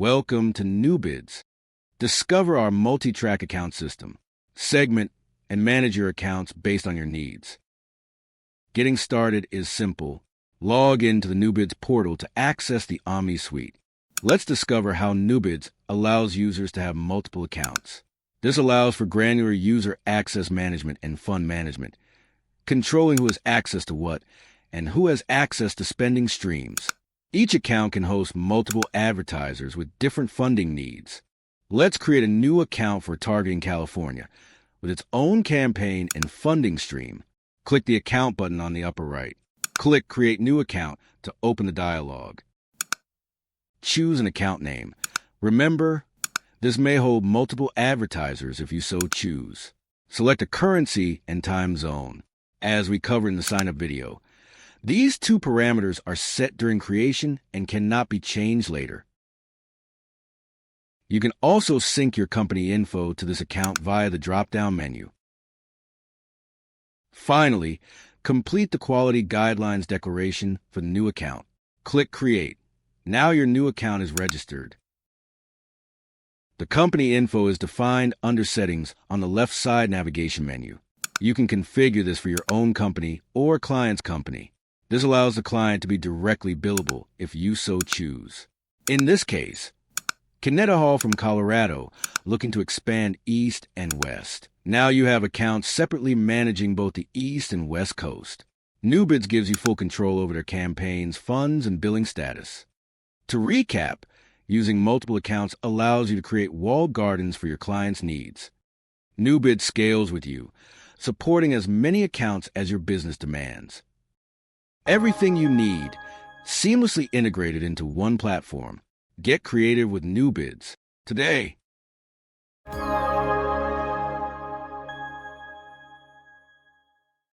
Welcome to Neubids. Discover our multi-track account system. Segment and manage your accounts based on your needs. Getting started is simple. Log into the Neubids portal to access the Omni-Suite. Let's discover how Neubids allows users to have multiple accounts. This allows for granular user access management and fund management, controlling who has access to what and who has access to spending streams. Each account can host multiple advertisers with different funding needs. Let's create a new account for targeting California with its own campaign and funding stream. Click the account button on the upper right. Click Create New Account to open the dialog. Choose an account name. Remember, this may hold multiple advertisers if you so choose. Select a currency and time zone, as we covered in the sign-up video. These two parameters are set during creation and cannot be changed later. You can also sync your company info to this account via the drop-down menu. Finally, complete the quality guidelines declaration for the new account. Click Create. Now your new account is registered. The company info is defined under Settings on the left side navigation menu. You can configure this for your own company or client's company. This allows the client to be directly billable if you so choose. In this case, Canetta Hall from Colorado looking to expand east and west. Now you have accounts separately managing both the east and west coast. Neubids gives you full control over their campaigns, funds, and billing status. To recap, using multiple accounts allows you to create walled gardens for your clients' needs. Neubids scales with you, supporting as many accounts as your business demands. Everything you need, seamlessly integrated into one platform. Get creative with Neubids today.